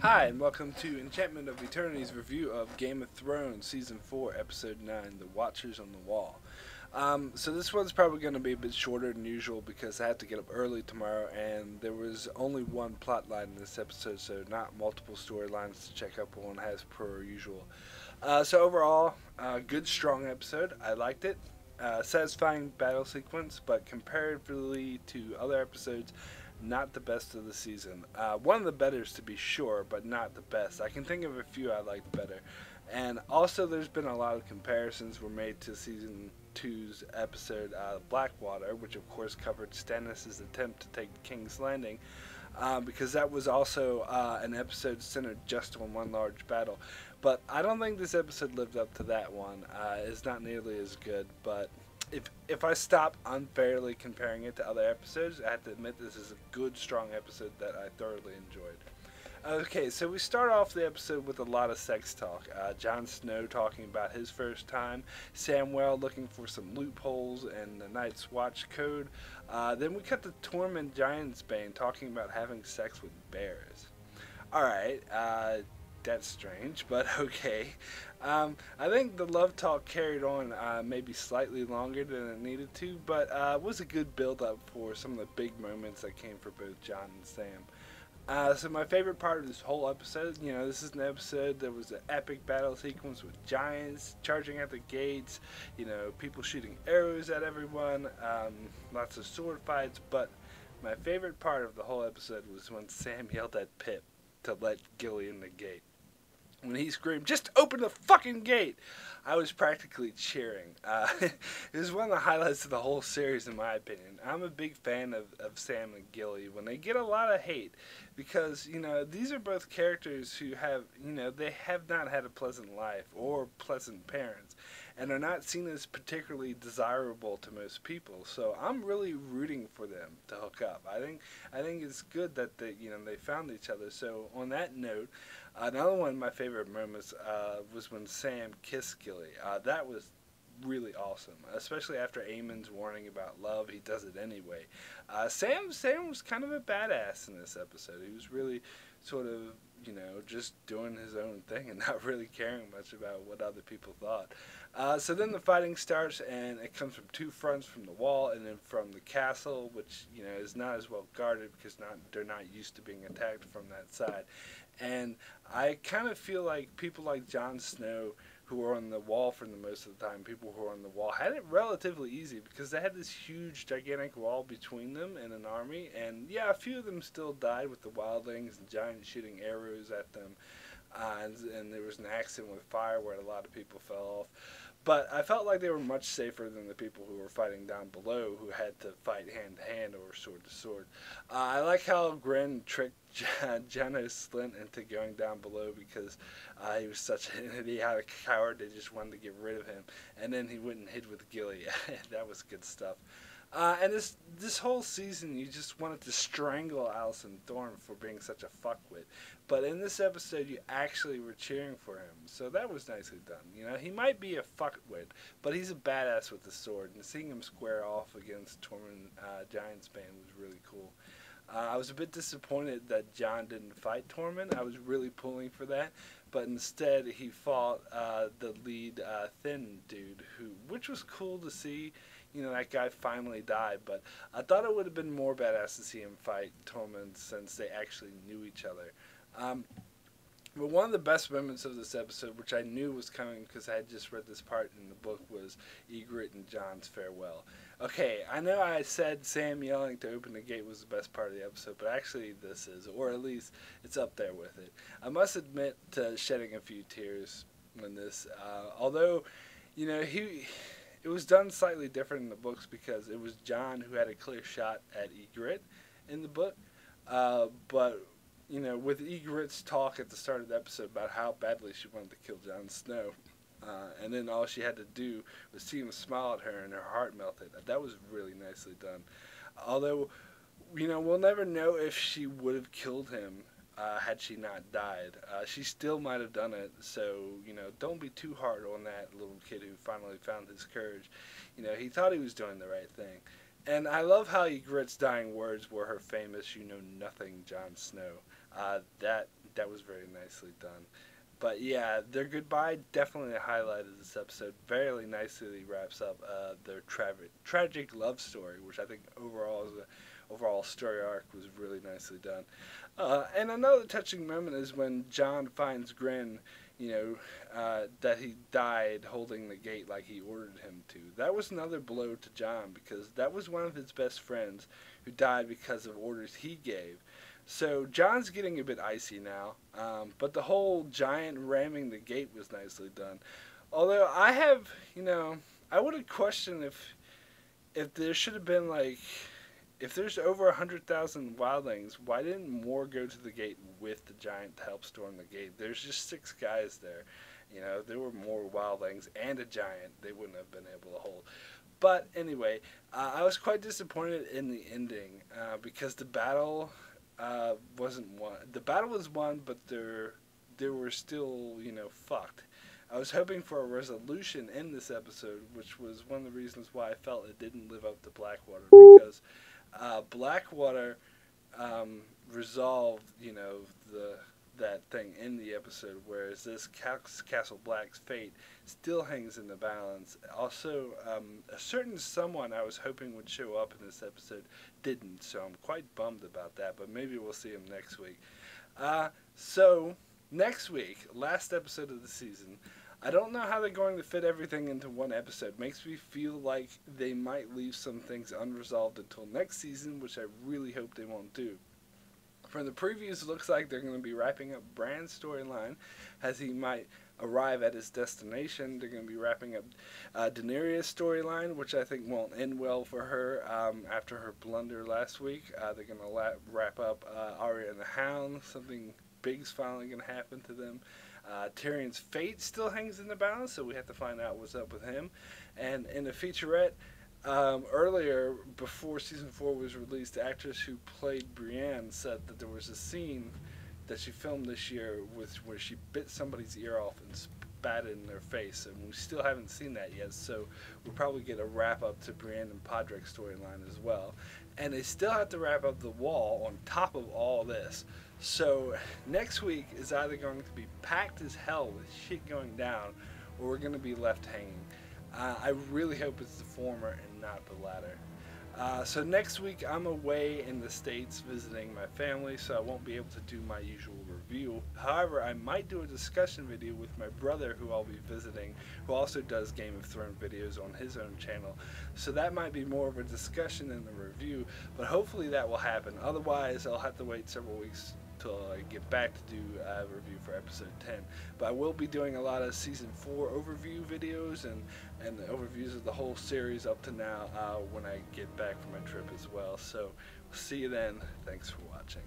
Hi, and welcome to Enchantment of Eternity's review of Game of Thrones Season 4, Episode 9, The Watchers on the Wall. So this one's probably going to be a bit shorter than usual because I have to get up early tomorrow, and there was only one plot line in this episode, so not multiple storylines to check up on as per usual. So overall, good, strong episode. I liked it. Satisfying battle sequence, but comparatively to other episodes, not the best of the season. One of the betters to be sure, but not the best. I can think of a few I liked better. And also there's been a lot of comparisons were made to season 2's episode Blackwater, which of course covered Stannis' attempt to take King's Landing, because that was also an episode centered just on one large battle. But I don't think this episode lived up to that one. It's not nearly as good, but if I stop unfairly comparing it to other episodes, I have to admit this is a good, strong episode that I thoroughly enjoyed. Okay, so we start off the episode with a lot of sex talk. Jon Snow talking about his first time, Samwell looking for some loopholes in the Night's Watch code. Then we cut to Tormund Giantsbane talking about having sex with bears. Alright, that's strange, but okay. I think the love talk carried on maybe slightly longer than it needed to, but was a good build-up for some of the big moments that came for both Jon and Sam. So my favorite part of this whole episode, this is an episode that was an epic battle sequence with giants charging at the gates, people shooting arrows at everyone, lots of sword fights, but my favorite part of the whole episode was when Sam yelled at Pip to let Gilly in the gate. When he screamed, "Just open the fucking gate!" I was practically cheering. It was one of the highlights of the whole series, in my opinion. I'm a big fan of Sam and Gilly when they get a lot of hate because, these are both characters who have, they have not had a pleasant life or pleasant parents and are not seen as particularly desirable to most people. So I'm really rooting for them to hook up. I think it's good that they found each other. So on that note, another one of my favorite moments was when Sam kissed Gilly. That was really awesome, especially after Aemon's warning about love. He does it anyway. Sam was kind of a badass in this episode. He was really sort of, just doing his own thing and not really caring much about what other people thought. So then the fighting starts, and it comes from two fronts, from the wall and then from the castle, which, is not as well guarded because they're not used to being attacked from that side. And I kind of feel like people like Jon Snow, who were on the wall for the most of the time, people who were on the wall, had it relatively easy because they had this huge, gigantic wall between them and an army. And yeah, a few of them still died with the Wildlings and giants shooting arrows at them. And there was an accident with fire where a lot of people fell off. But I felt like they were much safer than the people who were fighting down below, who had to fight hand to hand or sword to sword. I like how Gren tricked Janos Slint into going down below because he was such an idiotic coward. They just wanted to get rid of him, and then he went and hid with Gilly. That was good stuff. And this whole season, you just wanted to strangle Alison Thorne for being such a fuckwit. But in this episode, you actually were cheering for him. So that was nicely done. He might be a fuckwit, but he's a badass with the sword. And seeing him square off against Tormund Giantsbane was really cool. I was a bit disappointed that Jon didn't fight Tormund. I was really pulling for that. But instead, he fought the lead thin dude, which was cool to see. That guy finally died, but I thought it would have been more badass to see him fight Tormund since they actually knew each other. But one of the best moments of this episode, which I knew was coming because I had just read this part in the book, was Egret and Jon's farewell. Okay, I know I said Sam yelling to open the gate was the best part of the episode, but actually this is, or at least it's up there with it. I must admit to shedding a few tears when this, although, it was done slightly different in the books because it was Jon who had a clear shot at Egret in the book. But, with Egret's talk at the start of the episode about how badly she wanted to kill Jon Snow, and then all she had to do was see him smile at her and her heart melted. That was really nicely done. Although, we'll never know if she would have killed him had she not died. She still might have done it, so, don't be too hard on that little kid who finally found his courage. He thought he was doing the right thing. And I love how Ygritte's dying words were her famous, "You know nothing, Jon Snow." That that was very nicely done. But yeah, their goodbye definitely a highlight of this episode. Very nicely wraps up their tragic love story, which I think overall story arc was really nicely done. And another touching moment is when John finds Grin, that he died holding the gate like he ordered him to. That was another blow to John because that was one of his best friends who died because of orders he gave. So John's getting a bit icy now, but the whole giant ramming the gate was nicely done. Although I would have questioned if there should have been if there's over 100,000 wildlings, why didn't more go to the gate with the giant to help storm the gate? There's just 6 guys there. There were more wildlings and a giant they wouldn't have been able to hold. But anyway, I was quite disappointed in the ending because the battle wasn't won. The battle was won, but they were still, fucked. I was hoping for a resolution in this episode, which was one of the reasons why I felt it didn't live up to Blackwater, because Blackwater resolved, that thing in the episode, whereas this Castle Black's fate still hangs in the balance. Also, a certain someone I was hoping would show up in this episode didn't, so I'm quite bummed about that, but maybe we'll see him next week. So, next week, last episode of the season, I don't know how they're going to fit everything into one episode. Makes me feel like they might leave some things unresolved until next season, which I really hope they won't do. From the previews, it looks like they're going to be wrapping up Bran's storyline as he might arrive at his destination. They're going to be wrapping up Daenerys' storyline, which I think won't end well for her after her blunder last week. They're going to wrap up Arya and the Hound. Something big's finally going to happen to them. Tyrion's fate still hangs in the balance, so we have to find out what's up with him. And in a featurette, earlier, before season 4 was released, the actress who played Brienne said that there was a scene that she filmed this year where she bit somebody's ear off and spat it in their face, and we still haven't seen that yet, so we'll probably get a wrap-up to Brienne and Podrick's storyline as well. And they still have to wrap up the Wall on top of all this. So next week is either going to be packed as hell with shit going down, or we're going to be left hanging. I really hope it's the former and not the latter. So next week I'm away in the States visiting my family, so I won't be able to do my usual review. However, I might do a discussion video with my brother who I'll be visiting, who also does Game of Thrones videos on his own channel. So that might be more of a discussion than a review, but hopefully that will happen. Otherwise, I'll have to wait several weeks till I get back to do a review for episode 10. But I will be doing a lot of season 4 overview videos and the overviews of the whole series up to now when I get back from my trip as well. So we'll see you then. Thanks for watching.